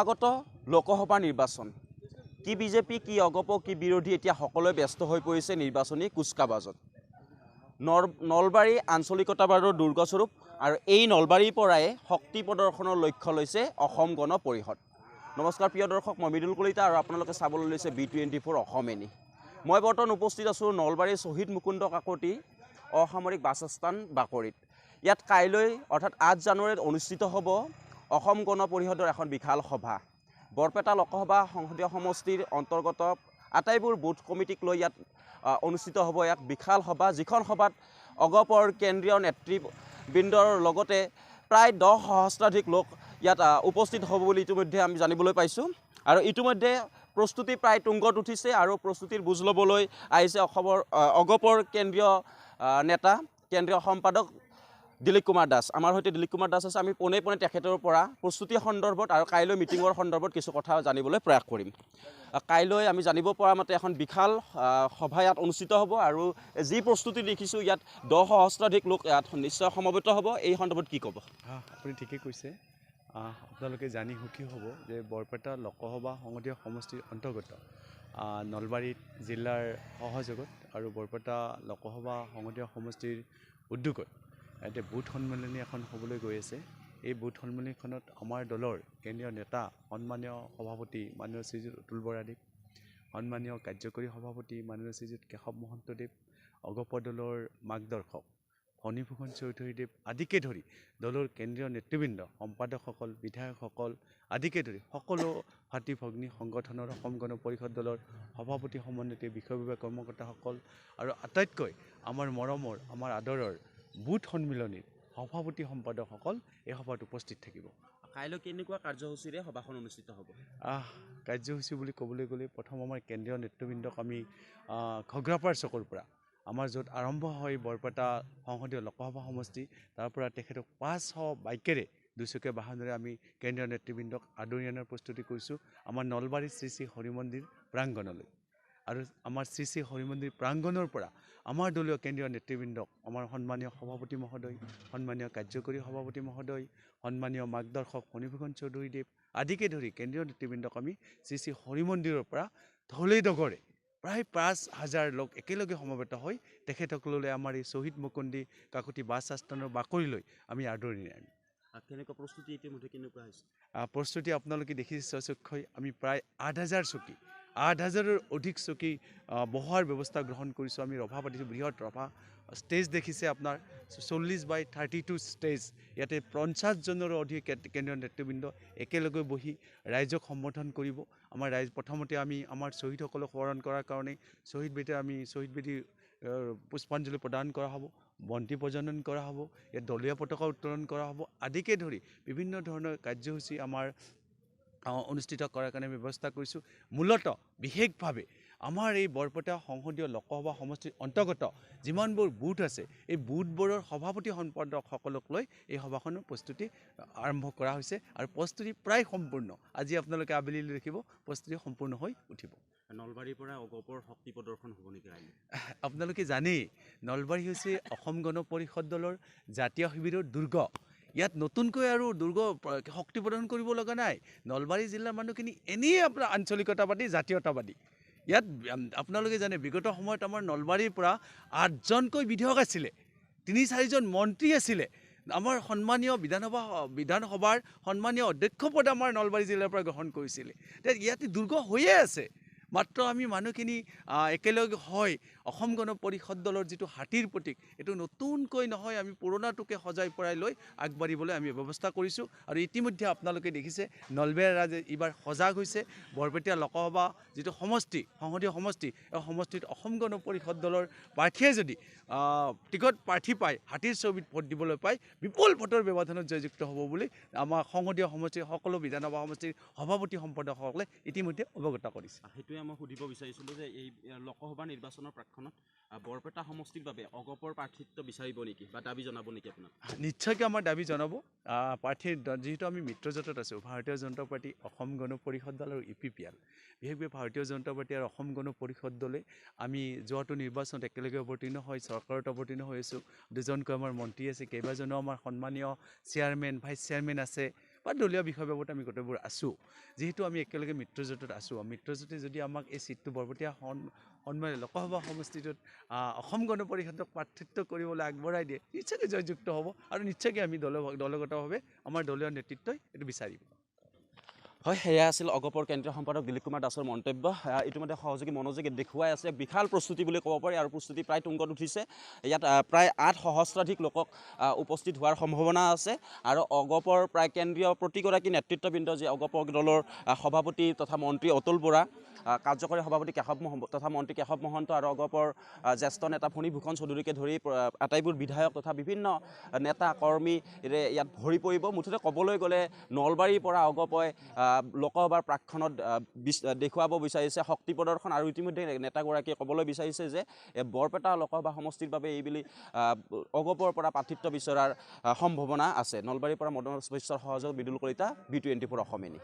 সমাগত লোকসভা নিৰ্বাচন কি বিজেপি কি অগপ কি বিৰোধী এতিয়া সকলোৱে ব্যস্ত হৈ পৰিছে নিৰ্বাচনী কুচকাবাজত নলবাৰী আঞ্চলিকতাবাদৰ দুৰ্গস্বৰূপ আৰু এই নলবাৰীৰ পৰাই শক্তি প্ৰদৰ্শনৰ লক্ষ্য লৈছে অসম গণ পৰিষদ। নমস্কাৰ প্ৰিয় দৰ্শক, মই মৃদুল কলিতা আৰু আপোনালোকে চাবলৈ লৈছে B24 অসমেনি। মই বৰ্তমান উপস্থিত আছোঁ নলবাৰীৰ শ্বহীদ মুকুন্দ কাকতি অসামৰিক বাসস্থান বাকৰিত। ইয়াত কাইলৈ অৰ্থাৎ 8 জানুৱাৰীত অনুষ্ঠিত হ'ব অসম গণ পৰিষদৰ এখন বিশাল সভা। বৰপেটা লোকসভা সংসদীয় সমষ্টিৰ অন্তৰ্গত আটাইবোৰ বুথ কমিটিক লৈ ইয়াত অনুষ্ঠিত হ'ব এক বিশাল সভা, যিখন সভাত অগপৰ কেন্দ্ৰীয় নেতৃবৃন্দৰ লগতে প্ৰায় 10 সহস্ৰাধিক লোক ইয়াত উপস্থিত হ'ব বুলি ইতিমধ্যে আমি জানিবলৈ পাইছোঁ। আৰু ইতিমধ্যে প্ৰস্তুতি প্ৰায় তুংগত উঠিছে আৰু প্ৰস্তুতিৰ বুজ ল'বলৈ আহিছে অসমৰ অগপৰ কেন্দ্ৰীয় নেতা কেন্দ্ৰীয় সম্পাদক দিলীপ কুমাৰ দাস। আমাৰ সৈতে দিলীপ কুমাৰ দাস আছে। আমি পোনে তেখেতৰ পৰা প্ৰস্তুতি সন্দৰ্ভত আৰু কাইলৈ মিটিঙৰ সন্দৰ্ভত কিছু কথা জানিবলৈ প্ৰয়াস কৰিম। কাইলৈ আমি জানিব পৰা মতে এখন বিশাল সভা ইয়াত অনুষ্ঠিত হ'ব আৰু যি প্ৰস্তুতি দেখিছোঁ ইয়াত 10 সহস্ৰাধিক লোক ইয়াত নিশ্চয় সমবেত হ'ব। এই সন্দৰ্ভত কি ক'ব? আপুনি ঠিকেই কৈছে। আপোনালোকে জানি সুখী হ'ব যে বৰপেটা লোকসভা সংসদীয় সমষ্টিৰ অন্তৰ্গত নলবাৰী জিলাৰ সহযোগত আৰু বৰপেটা লোকসভা সংসদীয় সমষ্টিৰ উদ্যোগত ইয়াতে বুথ সন্মিলনী এখন হ'বলৈ গৈ আছে। এই বুথ সন্মিলনীখনত আমাৰ দলৰ কেন্দ্ৰীয় নেতা সন্মানীয় সভাপতি মাননীয় শ্ৰীযুত অতুল বৰাদেৱ, সন্মানীয় কাৰ্যকৰী সভাপতি মাননীয় শ্ৰীযুত কেশৱ মহন্তদেৱ, অগপ দলৰ মাৰ্গদৰ্শক ফণীভূষণ চৌধুৰীদেৱ আদিকে ধৰি দলৰ কেন্দ্ৰীয় নেতৃবৃন্দ, সম্পাদকসকল, বিধায়কসকল আদিকে ধৰি সকলো ভাতৃ ভগ্নী সংগঠনৰ অসম গণ পৰিষদ দলৰ সভাপতি সমন্বিত বিষয় বিভাগ কৰ্মকৰ্তাসকল আৰু আটাইতকৈ আমাৰ মৰমৰ আমাৰ আদৰৰ বুথ সন্মিলনীৰ সভাপতি সম্পাদকসকল এই সভাত উপস্থিত থাকিব। কাইলৈ কেনেকুৱা কাৰ্যসূচীৰে সভাখন অনুষ্ঠিত হ'ব? কাৰ্যসূচী বুলি ক'বলৈ গ'লে প্ৰথম আমাৰ কেন্দ্ৰীয় নেতৃবৃন্দক আমি ঘগ্ৰাপাৰ চকৰ পৰা আমাৰ য'ত আৰম্ভ হয় বৰপেটা সংসদীয় লোকসভা সমষ্টি, তাৰ পৰা তেখেতক 500 বাইকেৰে দুচকীয়া বাহনেৰে আমি কেন্দ্ৰীয় নেতৃবৃন্দক আদৰি অনাৰ প্ৰস্তুতি কৰিছোঁ আমাৰ নলবাৰী শ্ৰী শ্ৰী হৰি মন্দিৰ প্ৰাংগণলৈ। আৰু আমাৰ শ্ৰী শ্ৰী হৰি মন্দিৰ প্ৰাংগণৰ পৰা আমাৰ দলীয় কেন্দ্ৰীয় নেতৃবৃন্দক আমাৰ সন্মানীয় সভাপতি মহোদয়, সন্মানীয় কাৰ্যকৰী সভাপতি মহোদয়, সন্মানীয় মাৰ্গদৰ্শক ফণীভূষণ চৌধুৰীদেৱ আদিকে ধৰি কেন্দ্ৰীয় নেতৃবৃন্দক আমি শ্ৰী শ্ৰী হৰি মন্দিৰৰ পৰা ঢলে ডগৰে প্ৰায় 5,000 লোক একেলগে সমবেত হৈ তেখেতসকললৈ আমাৰ এই শ্বহীদ মুকুন্দ কাকতি বাছ আস্থানৰ বাকৰিলৈ আমি আদৰি আনিম। কেনেকুৱা প্ৰস্তুতি ইতিমধ্যে কেনেকুৱা হৈছে? প্ৰস্তুতি আপোনালোকে দেখিছে স্বচক্ষুই আমি প্ৰায় 8,000 চকী 8,000ৰ অধিক চকী বহোৱাৰ ব্যৱস্থা গ্ৰহণ কৰিছোঁ। আমি ৰভা পাতিছোঁ, বৃহৎ ৰভা ষ্টেজ দেখিছে আপোনাৰ 40x32 ষ্টেজ। ইয়াতে 50জনৰো অধিক কেন্দ্ৰীয় নেতৃবৃন্দ একেলগে বহি ৰাইজক সম্বোধন কৰিব। আমাৰ ৰাইজ প্ৰথমতে আমি আমাৰ শ্বহীদসকলক সোঁৱৰণ কৰাৰ কাৰণে শ্বহীদ বেদী পুষ্পাঞ্জলি প্ৰদান কৰা হ'ব, বন্তি প্ৰজ্বলন কৰা হ'ব, ইয়াত দলীয় পতাকা উত্তোলন কৰা হ'ব আদিকে ধৰি বিভিন্ন ধৰণৰ কাৰ্যসূচী আমাৰ অনুষ্ঠিত কৰাৰ কাৰণে ব্যৱস্থা কৰিছোঁ। মূলতঃ বিশেষভাৱে আমাৰ এই বৰপেটা সংসদীয় লোকসভা সমষ্টিৰ অন্তৰ্গত যিমানবোৰ বুথ আছে এই বুথবোৰৰ সভাপতি সম্পাদকসকলক লৈ এই সভাখনৰ প্ৰস্তুতি আৰম্ভ কৰা হৈছে আৰু প্ৰস্তুতি প্ৰায় সম্পূৰ্ণ। আজি আপোনালোকে আবেলিলৈ দেখিব প্ৰস্তুতি সম্পূৰ্ণ হৈ উঠিব। নলবাৰীৰ পৰা অগপৰ শক্তি প্ৰদৰ্শন হ'ব নেকি? আপোনালোকে জানেই নলবাৰী হৈছে অসম গণ পৰিষদ দলৰ জাতীয় শিবিৰৰ দুৰ্গ। ইয়াত নতুনকৈ আৰু দুৰ্গ শক্তি প্ৰদান কৰিব লগা নাই। নলবাৰী জিলাৰ মানুহখিনি এনেই আপোনাৰ আঞ্চলিকতাবাদী, জাতীয়তাবাদী। ইয়াত আপোনালোকে জানে বিগত সময়ত আমাৰ নলবাৰীৰ পৰা 8জনকৈ বিধায়ক আছিলে, 3-4জন মন্ত্ৰী আছিলে। আমাৰ সন্মানীয় বিধানসভাৰ সন্মানীয় অধ্যক্ষ পদ আমাৰ নলবাৰী জিলাৰ পৰা গ্ৰহণ কৰিছিলে। ইয়াতে দুৰ্গ হৈয়ে আছে, মাত্ৰ আমি মানুহখিনি একেলগে হয় অসম গণ পৰিষদ দলৰ যিটো হাতীৰ প্ৰতীক এইটো নতুনকৈ নহয়, আমি পুৰণাটোকে সজাই পৰাই লৈ আগবাঢ়িবলৈ আমি ব্যৱস্থা কৰিছোঁ। আৰু ইতিমধ্যে আপোনালোকে দেখিছে নলবাৰী ৰাইজে এইবাৰ সজাগ হৈছে। বৰপেটা লোকসভা যিটো সমষ্টি সংসদীয় সমষ্টি, এই সমষ্টিত অসম গণ পৰিষদ দলৰ প্ৰাৰ্থীয়ে যদি টিকট প্ৰাৰ্থী পায়, হাতীৰ ছবিত ভোট দিবলৈ পায়, বিপুল ভোটৰ ব্যৱধানত জয়যুক্ত হ'ব বুলি আমাৰ সংসদীয় সমষ্টিৰ সকলো বিধানসভা সমষ্টিৰ সভাপতি সম্পাদকসকলে ইতিমধ্যে অৱগত কৰিছে। সেইটোৱে মই সুধিব বিচাৰিছিলোঁ যে এই লোকসভা নিৰ্বাচনৰ প্ৰাক্ষণত বৰপেটা সমষ্টিৰ বাবে অগপৰ প্ৰাৰ্থিত্ব বিচাৰিব নেকি বা দাবী জনাব নেকি আপোনাক? নিশ্চয়কৈ আমাৰ দাবী জনাব। প্ৰাৰ্থীৰ যিহেতু আমি মিত্ৰজোঁটত আছোঁ, ভাৰতীয় জনতা পাৰ্টি, অসম গণ পৰিষদ দল আৰু UPPL, বিশেষকৈ ভাৰতীয় জনতা পাৰ্টি আৰু অসম গণ পৰিষদ দলে আমি যোৱাটো নিৰ্বাচনত একেলগে অৱতীৰ্ণ হৈ চৰকাৰত অৱতীৰ্ণ হৈ আছোঁ। 2জনকৈ আমাৰ মন্ত্ৰী আছে, কেইবাজনো আমাৰ সন্মানীয় চেয়াৰমেন, ভাইচ চেয়াৰমেন আছে, বা দলীয় বিষয়বাবত আমি গোটেইবোৰ আছোঁ যিহেতু আমি একেলগে মিত্ৰজোঁটত আছোঁ মিত্ৰজোঁটে যদি আমাক এই চিটটো বৰপেটীয়া সন্মানে লোকসভা সমষ্টিটোত অসম গণ পৰিষদক প্ৰাৰ্থিত্ব কৰিবলৈ আগবঢ়াই দিয়ে নিশ্চয়কৈ জয়যুক্ত হ'ব আৰু নিশ্চয়কৈ আমি দলগতভাৱে আমাৰ দলীয় নেতৃত্বই এইটো বিচাৰিব হয় সেয়া আছিল অগপৰ কেন্দ্ৰীয় সম্পাদক দিলীপ কুমাৰ দাসৰ মন্তব্য ইতিমধ্যে সহযোগী মনোযোগী দেখুৱাই আছে বিশাল প্ৰস্তুতি বুলি ক'ব পাৰি আৰু প্ৰস্তুতি প্ৰায় তুংগত উঠিছে ইয়াত প্ৰায় 8 সহস্ৰাধিক লোকক উপস্থিত হোৱাৰ সম্ভাৱনা আছে আৰু অগপৰ প্ৰায় কেন্দ্ৰীয় প্ৰতিগৰাকী নেতৃত্ববৃন্দ যি অগপ দলৰ সভাপতি তথা মন্ত্ৰী অতুল বৰা কাৰ্যকৰী সভাপতি কেশৱ তথা মন্ত্ৰী কেশৱ মহন্ত আৰু অগপৰ জ্যেষ্ঠ নেতা ফণীভূষণ চৌধুৰীকে ধৰি আটাইবোৰ বিধায়ক তথা বিভিন্ন নেতা কৰ্মীৰে ইয়াত ভৰি পৰিব মুঠতে ক'বলৈ গ'লে নলবাৰীৰ পৰা অগপই লোকসভাৰ প্ৰাক্ষণত দেখুৱাব বিচাৰিছে শক্তি প্ৰদৰ্শন আৰু ইতিমধ্যে নেতাগৰাকীয়ে ক'বলৈ বিচাৰিছে যে বৰপেটা লোকসভা সমষ্টিৰ বাবে এইবুলি অগপৰ পৰা প্ৰাৰ্থিত্ব বিচৰাৰ সম্ভাৱনা আছে নলবাৰীৰ পৰা মদন শইকীয়াৰ সহযোগ বিদুল কলিতা B24 অসমীয়া।